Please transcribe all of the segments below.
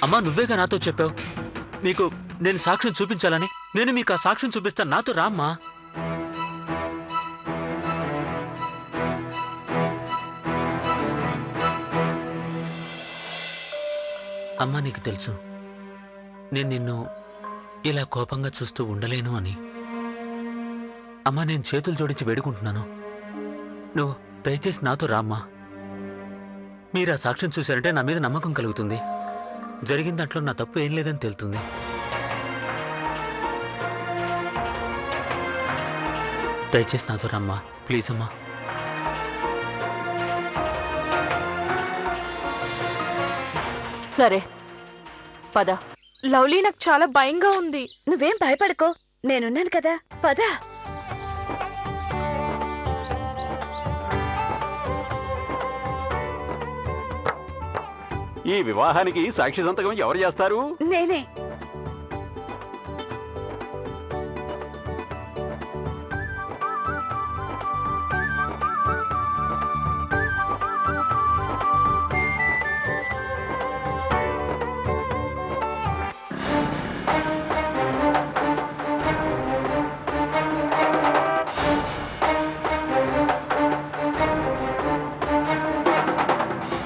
అమ్మా నువ్వేగా నాతో చెప్పావు మీకు నేను సాక్ష్యం చూపించాలని. నేను మీకు ఆ సాక్ష్యం చూపిస్తాను, నాతో రామ్మా. అమ్మా నీకు తెలుసు నేను నిన్ను ఇలా కోపంగా చూస్తూ ఉండలేను అని. అమ్మా నేను చేతులు జోడించి వేడుకుంటున్నాను, నువ్వు దయచేసి నాతో రామ్మా. మీరు ఆ సాక్ష్యం చూశారంటే నా మీద నమ్మకం కలుగుతుంది, జరిగిన దాంట్లో నా తప్పు ఏం లేదని తెలుస్తుంది. దయచేసి నాతో రమ్మా, ప్లీజ్ అమ్మా. సరే పద. లవ్లీ నాకు చాలా భయంగా ఉంది. నువ్వేం భయపడకో, నేనున్నాను కదా, పద. ఈ వివాహానికి సాక్షి సంతకం ఎవరు చేస్తారు? నేనే.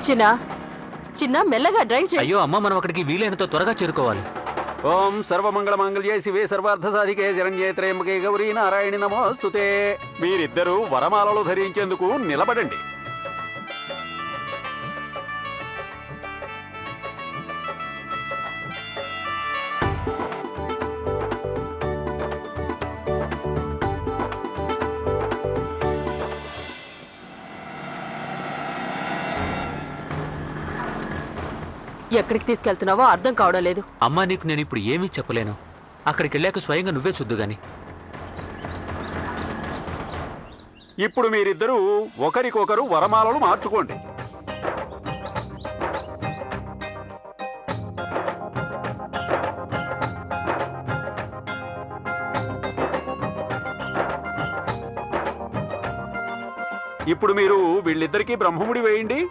చిన్న చిన్న మెల్లగా డ్రైవ్ చేయి. అయ్యో అమ్మ, మనం అక్కడికి వీలైనంత త్వరగా చేరుకోవాలి. ఓం సర్వమంగళ మాంగళ్యే శివే సర్వార్థ సాధికే శరణ్యే త్రయంబకే గౌరీ నారాయణి నమోస్తుతే. మీరిద్దరూ వరమాలలు ధరించేందుకు నిలబడండి. ఎక్కడికి తీసుకెళ్తున్నావో అర్థం కావడం లేదు. అమ్మా నీకు నేను ఇప్పుడు ఏమీ చెప్పలేను, అక్కడికి వెళ్ళాక స్వయంగా నువ్వే చూద్దుగాని. ఇప్పుడు మీరిద్దరూ ఒకరికొకరు వరమాలలు మార్చుకోండి. ఇప్పుడు మీరు వీళ్ళిద్దరికీ బ్రహ్మముడి వేయండి.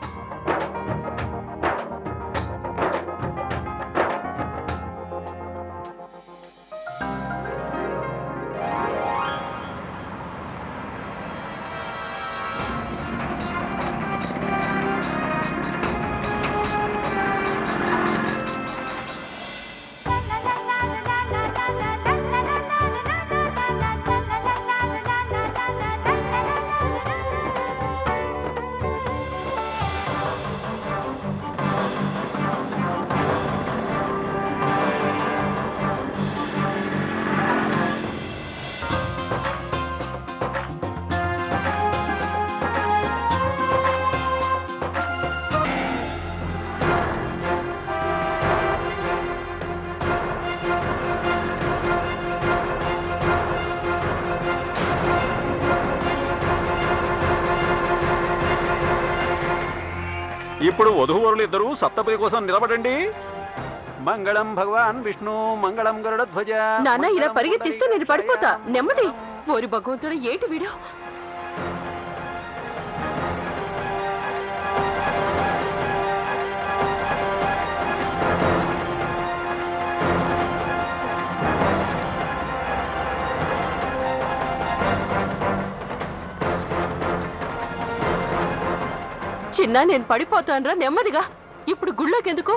ఇప్పుడు వధూవరులు ఇద్దరు సప్తపది కోసం నిలబడండి. మంగళం భగవాన్ విష్ణు, మంగళం గరుడధ్వజ. నాన్న ఇలా పరిగెత్తిస్తే నేను పడిపోతా. నెమ్మది. ఓరి భగవంతుడు, ఏటి వీడు? చిన్న నేను పడిపోతానురా, నెమ్మదిగా. ఇప్పుడు గుళ్ళోకెందుకు?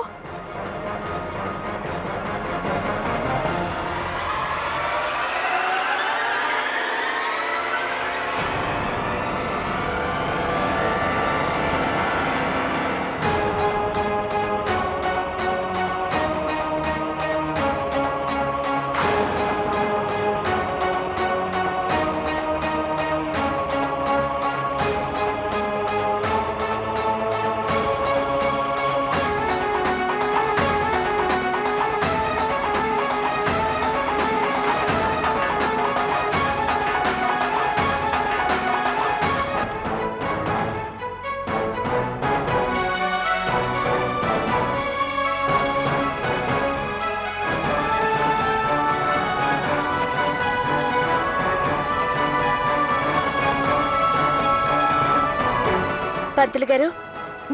పంతులు గారు,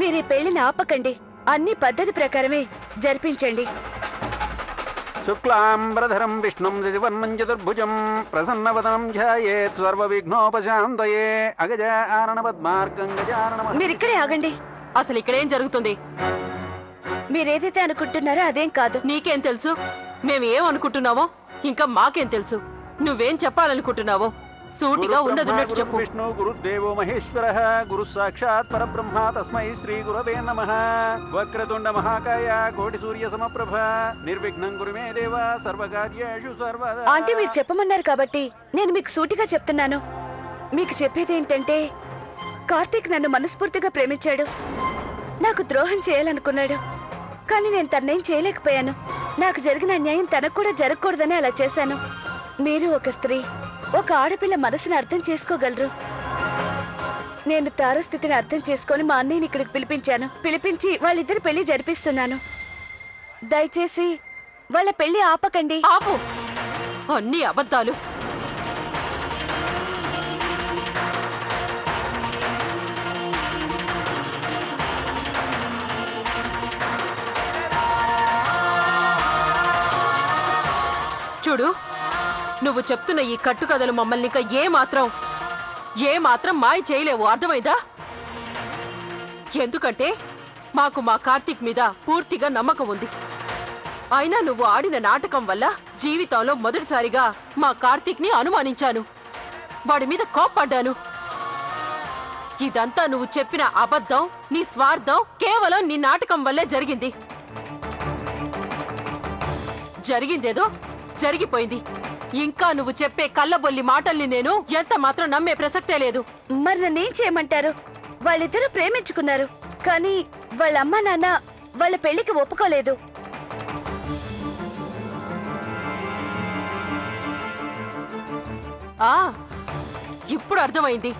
మీరు ఈ పెళ్లిని ఆపకండి. అన్ని పద్ధతి ప్రకారమే జరిపించండి. శుక్లాంబరధరం విష్ణుం శశివర్ణం చతుర్భుజం ప్రసన్నవదనం ధ్యాయేత్ సర్వవిఘ్నోపశాంతయే అగజానన పద్మార్గం గజానన. మీరిక్కడే ఆగండి. అసలు ఇక్కడేం జరుగుతుంది? మీరేదైతే అనుకుంటున్నారో అదేం కాదు. నీకేం తెలుసు? మేము ఏం అనుకుంటున్నావో ఇంకా మాకేం తెలుసు? నువ్వేం చెప్పాలనుకుంటున్నావో సూటిగా ఉన్నదున్నట్టు చెప్పు. విష్ణు గురుదేవో మహేశ్వర గురు సాక్షాత్ పరబ్రహ్మ తస్మై శ్రీ గురవే నమః. వక్రతుండ మహాకాయ కోటి సూర్య సమప్రభ నిర్విఘ్నం కురు మే దేవ సర్వకార్యేషు సర్వదా. ఆంటీ మీరు చెప్పమన్నారు కాబట్టి నేను మీకు సూటిగా చెప్తున్నాను. మీకు చెప్పేది ఏంటంటే కార్తీక్ నన్ను మనస్ఫూర్తిగా ప్రేమించాడు. నాకు ద్రోహం చేయాలనుకున్నాడు. కానీ నేను తన్నేం చేయలేకపోయాను. నాకు జరిగిన అన్యాయం తనకు కూడా జరగకూడదని అలా చేశాను. మీరు ఒక స్త్రీ, ఒక ఆడపిల్ల మనసును అర్థం చేసుకోగలరు. నేను తార స్థితిని అర్థం చేసుకొని మా అన్నయ్యని ఇక్కడికి పిలిపించి వాళ్ళిద్దరు పెళ్లి జరిపిస్తున్నాను. దయచేసి వాళ్ళ పెళ్లి ఆపకండి. ఆపు. అన్ని అబద్ధాలు. చూడు, నువ్వు చెప్తున్న ఈ కట్టుకథలు మమ్మల్ని ఇంకా ఏ మాత్రం మాయ చేయలేవు, అర్థమైందా? ఎందుకంటే మాకు మా కార్తీక్ మీద పూర్తిగా నమ్మకం ఉంది. అయినా నువ్వు ఆడిన నాటకం వల్ల జీవితంలో మొదటిసారిగా మా కార్తీక్ ని అనుమానించాను. వాడి మీద కోప్పడ్డాను. ఇదంతా నువ్వు చెప్పిన అబద్ధం, నీ స్వార్థం, కేవలం నీ నాటకం వల్లే జరిగింది. జరిగిందేదో జరిగిపోయింది. ఇంకా నువ్వు చెప్పే కళ్ళబొల్లి మాటల్ని నేను ఎంత మాత్రం నమ్మే ప్రసక్తే లేదు. మరి నన్నేం చేయమంటారు? వాళ్ళిద్దరూ ప్రేమించుకున్నారు. కానీ వాళ్ళ అమ్మా నాన్న వాళ్ళ పెళ్లికి ఒప్పుకోలేదు. ఇప్పుడు అర్థమైంది.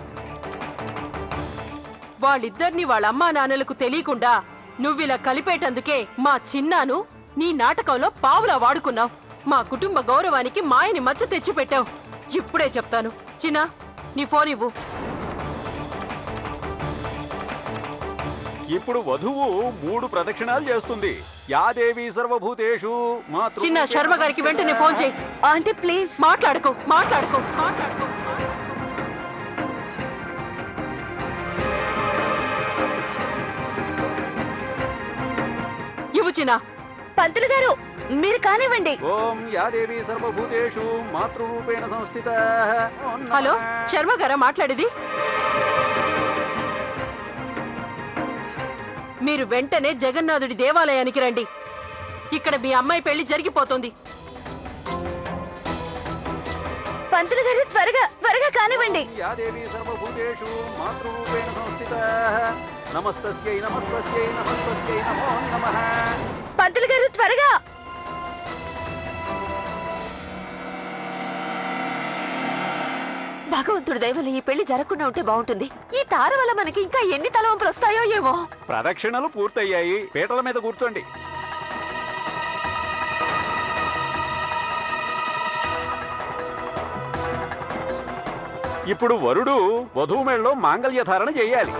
వాళ్ళిద్దరిని వాళ్ళ అమ్మా నాన్నలకు తెలియకుండా నువ్విలా కలిపేటందుకే మా చిన్నాను నీ నాటకంలో పావులా వాడుకున్నావు. మా కుటుంబ గౌరవానికి మాయని మచ్చ తెచ్చిపెట్టావు. ఇప్పుడే చెప్తాను. చిన్నా, నీ ఫోన్ ఇవ్వు. ఇప్పుడు వధువు 3 ప్రదక్షిణాలు చేస్తుంది. యాదేవి సర్వభూతేషు మాతృ. చిన్న శర్మ గారికి వెంటనే ఫోన్ చేయి. ఆంటీ ప్లీజ్ మాట్లాడుకో. ఇవ్వు చిన్నా. పంతులు గారు మీరు కానివ్వండి. ఓం యాదేవి సర్వభూతేషు మాతృరూపేణ సంస్థిత. హలో, శర్మ గారా మాట్లాడేది? మీరు వెంటనే జగన్నాథుడి దేవాలయానికి రండి. ఇక్కడ మీ అమ్మాయి పెళ్లి జరిగిపోతుంది. పంతులు గారు త్వరగా కానివ్వండి. యాదేవి సర్వభూతేషు మాతృరూపేణ సంస్థిత. నమస్తస్యై నమస్తస్యై నమస్తస్యై నమో నమః. పంతులు గారు త్వరగా. భగవంతుడి దయవల్ల ఈ పెళ్లి జరగకుండా ఉంటే బాగుంటుంది. ఈ తార వల్ల మనకి ఇంకా ఎన్ని తలవంపులు వస్తాయో ఏమో. ప్రదక్షిణలు పూర్తయ్యాయి. పీటల మీద కూర్చోండి. ఇప్పుడు వరుడు వధువు మెడలో మాంగళ్య ధారణ చేయాలి.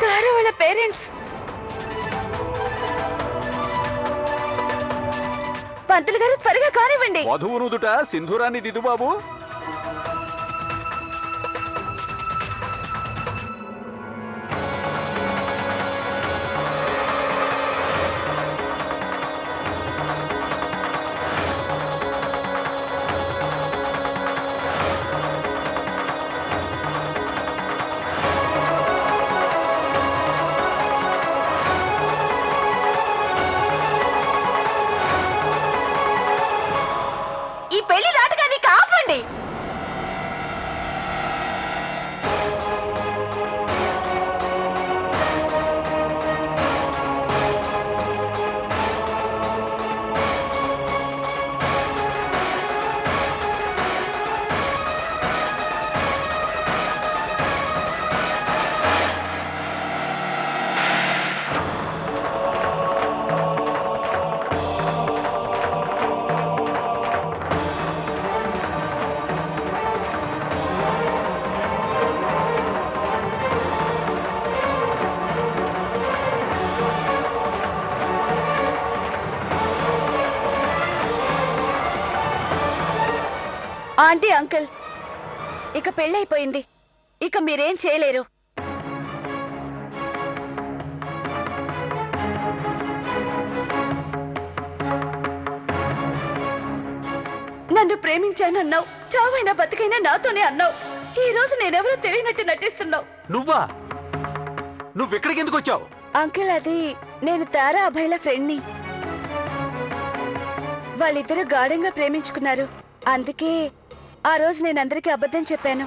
తార వాళ్ళ పేరెంట్స్. పంతులు గారు త్వరగా కానివ్వండి. వధువు నుదుట సింధూరాన్ని దిద్దు బాబు. ఈ పెళ్లి నాటకాన్ని ఆపండి. ఆంటీ అంకుల్, ఇక పెళ్ళైపోయింది. ఇక మీరేం చేయలేరు. నన్ను ప్రేమించానన్నావు, చావైనా బతికైనా నాతోనే అన్నావు. ఈ రోజు నేనెవరో తెలియనట్టు నటిస్తున్నావు. నువ్వా? నువ్వెక్కడికి ఎందుకు వచ్చావు? అంకుల్, అది నేను తారా అభయ్ల ఫ్రెండ్ని. వాళ్ళిద్దరూ గాఢంగా ప్రేమించుకున్నారు. అందుకే ఆ రోజు నేను అందరికీ అబద్ధం చెప్పాను.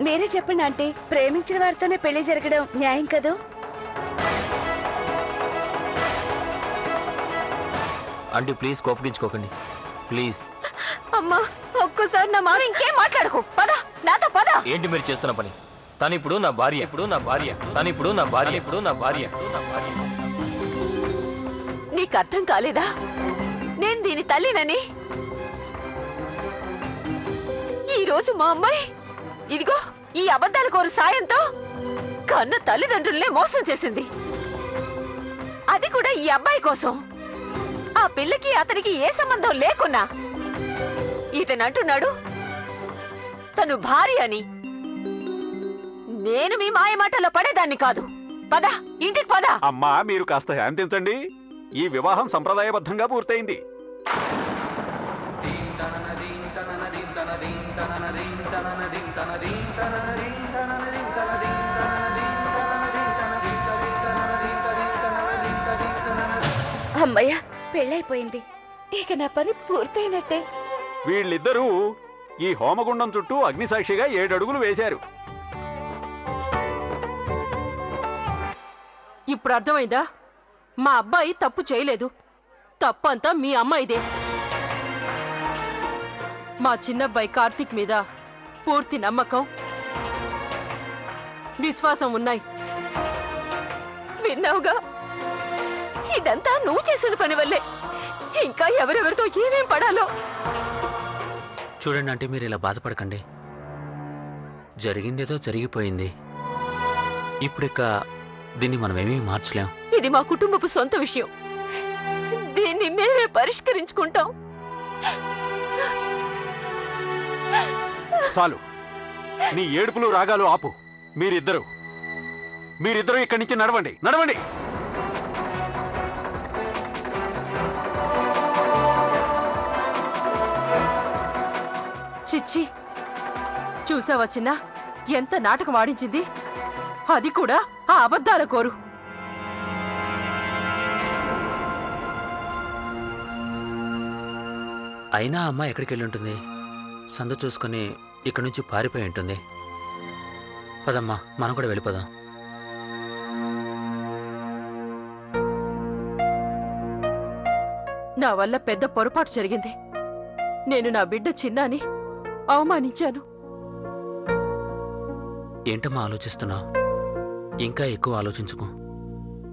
మీరే చెప్పండి ఆంటీ, ప్రేమించిన వారితోనే పెళ్లి జరగడం న్యాయం కదూ? ఆంటీ ప్లీజ్ కోపగించుకోకండి ప్లీజ్. అమ్మా, ఒక్కసారి నా మాట ఇంకేం మాట్లాడుకో. పద, నాతో పద. ఏంటి మీరు చేస్తున్న పని? తను ఇప్పుడు నా భార్య, తను ఇప్పుడు నా భార్య. నీకు అర్థం కాలేదా నేను దీని తల్లినని? ఈ రోజు మా అమ్మాయి ఇదిగో ఈ అబద్ధాల కోరు సాయంతో కన్న తల్లిదండ్రుల్నే మోసం చేసింది. అది కూడా ఈ అబ్బాయి కోసం. ఆ పిల్లకి అతనికి ఏ సంబంధం లేకున్నా ఇతను అంటున్నాడు తను భార్య అని. నేను మీ మాయ మాటల్లో పడేదాన్ని కాదు. పద, ఇంటికి పద. అమ్మా, మీరు కాస్త శాంతించండి. ఈ వివాహం సంప్రదాయబద్ధంగా పూర్తయింది. అమ్మయ్య, పెళ్ళైపోయింది. ఇక నా పని పూర్తయినట్టే. వీళ్ళిద్దరూ ఈ హోమగుండం చుట్టూ అగ్నిసాక్షిగా 7 అడుగులు వేశారు. ఇప్పుడు అర్థమైందా? మా అబ్బాయి తప్పు చేయలేదు. తప్పంతా మీ అమ్మాయిదే. మా చిన్నబ్బాయి కార్తీక్ మీద పూర్తి నమ్మకం, విశ్వాసం ఉన్నాయి. విన్నావుగా, ఇదంతా నువ్వు చేసిన పని వల్లే. ఇంకా ఎవరెవరితో ఏమేం పడాలో. చూడండి అంటే మీరు ఇలా బాధపడకండి. జరిగిందేదో జరిగిపోయింది. ఇప్పుడిక దీన్ని మనమేమీ మార్చలేం. ఇది మా కుటుంబపు సొంత విషయం. దీన్ని మేమే పరిష్కరించుకుంటాం. చాలు, నీ ఏడుపులు రాగాలు ఆపు. మీరిద్దరూ ఇక్కడి నుంచి నడవండి. చిచ్చి, చూసావా చిన్న, ఎంత నాటకం ఆడించింది. అది కూడా ఆ అబద్ధాల కోరు. అయినా అమ్మ ఎక్కడికి వెళ్ళి ఉంటుంది? సందు చూసుకుని ఇక్కడి నుంచి పారిపోయి ఉంటుంది. పదమ్మా, మనం కూడా వెళ్ళిపోదాం. నా వల్ల పెద్ద పొరపాటు జరిగింది. నేను నా బిడ్డ చిన్నాని అవమానించాను. ఏంటమ్మా ఆలోచిస్తున్నావు? ఇంకా ఎక్కువ ఆలోచించుకో.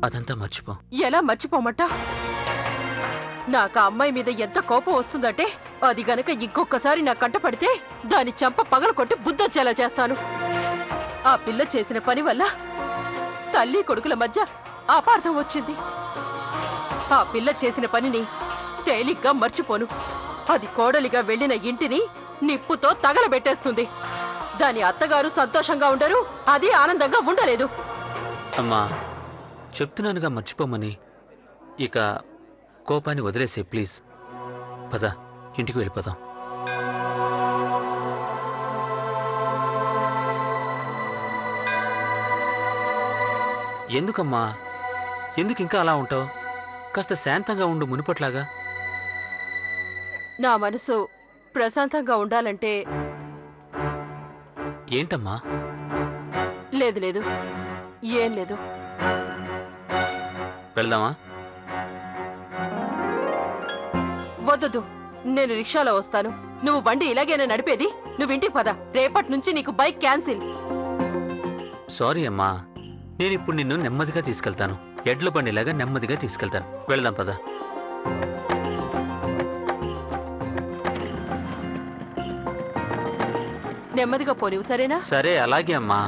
అదంతా మర్చిపో. ఎలా మర్చిపోమట? నాకు ఆ అమ్మాయి మీద ఎంత కోపం వస్తుందంటే, అది గనక ఇంకొకసారి నా కంట పడితే దాని చంప పగలకొట్టి బుద్ధొచ్చేలా చేస్తాను. ఆ పిల్ల చేసిన పని వల్ల తల్లి కొడుకుల మధ్య అపార్థం వచ్చింది. ఆ పిల్ల చేసిన పనిని తేలిగ్గా మర్చిపోను. అది కోడలిగా వెళ్ళిన ఇంటిని నిప్పుతో తగలబెట్టేస్తుంది. దాని అత్తగారు సంతోషంగా ఉండరు, అది ఆనందంగా ఉండలేదు. అమ్మా, చెప్తున్నానుగా మర్చిపోమని. ఇక కోపాన్ని వదిలేసే ప్లీజ్. పద, ఇంటికి వెళ్ళిపోదాం. ఎందుకమ్మా, ఎందుకు ఇంకా అలా ఉంటావు? కాస్త శాంతంగా ఉండు, మునుపట్లాగా. నా మనసు ప్రశాంతంగా ఉండాలంటే ఏంటమ్మా? లేదు, ఏం లేదు. వెళ్దామా? వద్దు, నేను రిక్షాలో వస్తాను. నువ్వు బండి ఇలాగేనా నడిపేది? నువ్వు ఇంటికి పద. రేపటి నుంచి నీకు బైక్ క్యాన్సిల్. సారీ అమ్మా, నేనిప్పుడు నిన్ను నెమ్మదిగా తీసుకెళ్తాను. ఎడ్ల బండిలాగా నెమ్మదిగా తీసుకెళ్తాను. వెళ్దాం పద. నెమ్మదిగా పోనివు, సరేనా? సరే, అలాగే అమ్మా.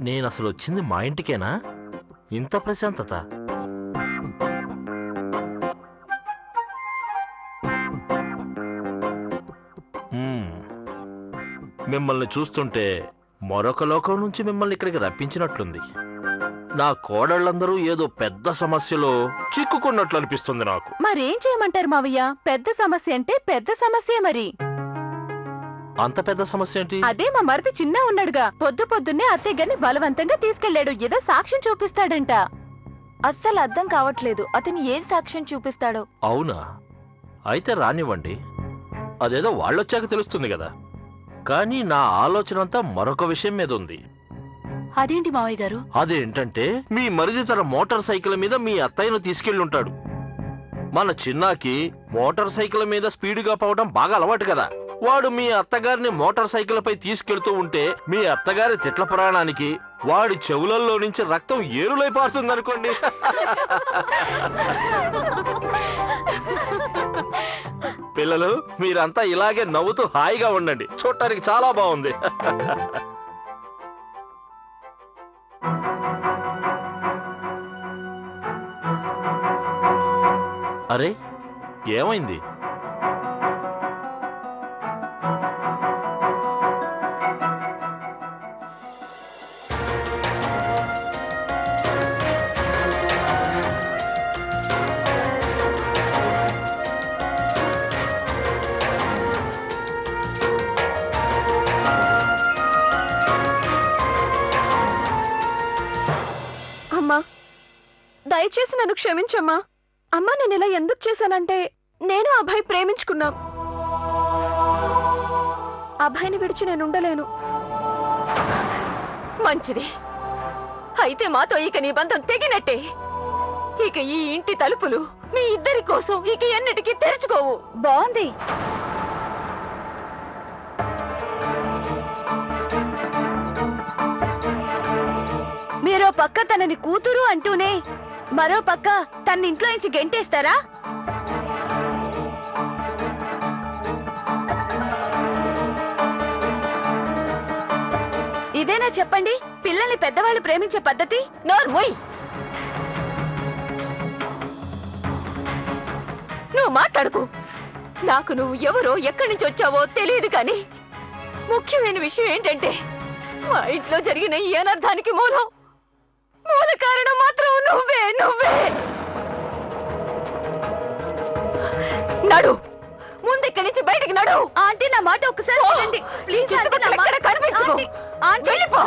నేను అసలు వచ్చింది మా ఇంటికేనా? ఇంత ప్రశాంతత. మిమ్మల్ని చూస్తుంటే మరొక లోకం నుంచి మిమ్మల్ని ఇక్కడికి రప్పించినట్లుంది. నా కోడళ్ళందరూ ఏదో పెద్ద సమస్యలో చిక్కుకున్నట్లు అనిపిస్తుంది నాకు. మరేం చేయమంటారు మావయ్య? పెద్ద సమస్య అంటే పెద్ద సమస్య మరి. అంత పెద్ద సమస్య ఏంటి? అదే మా మరిది చిన్న ఉన్నాడుగా, పొద్దున్నే అత్తయ్య గారిని బలవంతంగా తీసుకెళ్లాడు. ఏదో సాక్ష్యం చూపిస్తాడంట. అస్సలు అర్థం కావట్లేదు, అతను ఏం సాక్ష్యం చూపిస్తాడో. అవునా? అయితే రానివ్వండి, అదేదో వాళ్ళొచ్చాక తెలుస్తుంది కదా. కానీ నా ఆలోచన అంతా మరొక విషయం మీద ఉంది. అదేంటి మావయ్య గారు? అదేంటంటే మీ మరిది తన మోటార్ సైకిల్ మీద మీ అత్తయ్యను తీసుకెళ్ళుంటాడు. మన చిన్నాకి మోటార్ సైకిల్ మీద స్పీడుగా పోవడం బాగా అలవాటు కదా. వాడు మీ అత్తగారిని మోటార్ సైకిల్ పై తీసుకెళ్తూ ఉంటే మీ అత్తగారి తిట్ల పురాణానికి వాడి చెవులల్లో నుంచి రక్తం ఏరులై పారుతుందనుకోండి. పిల్లలు, మీరంతా ఇలాగే నవ్వుతూ హాయిగా ఉండండి. చూడటానికి చాలా బాగుంది. అరే, ఏమైంది? అమ్మా, దయచేసి నన్ను క్షమించమ్మా. అమ్మా, నేను ఇలా ఎందుకు చేశానంటే, నేను అభయ్ ప్రేమించుకున్నాం. అభయ్ని విడిచి నేను ఉండలేను. మంచిది. అయితే మాతో ఇక నీ బంధం తెగినట్టే. ఇక ఈ ఇంటి తలుపులు మీ ఇద్దరి కోసం ఇక ఎన్నటికీ తెరుచుకోవు. బాగుంది. మీరో పక్క తనని కూతురు అంటూనే మరో పక్క తన ఇంట్లో నుంచి గెంటేస్తారా? ఇదేనా చెప్పండి పిల్లల్ని పెద్దవాళ్ళు ప్రేమించే పద్ధతి? నోర్మోయ్, నువ్వు మాట్లాడుకు. నాకు నువ్వు ఎవరో ఎక్కడి నుంచి వచ్చావో తెలియదు, కానీ ముఖ్యమైన విషయం ఏంటంటే మా ఇంట్లో జరిగిన ఈ అనర్థానికి మూల కారణం మాత్రం నువ్వే. నడు, ముందెక్కడి నుంచి బయటికి నడు. ఆంటీ, నా మాట ఒక్కసారి ప్లీజ్. కనిపించు. వెళ్ళిపో.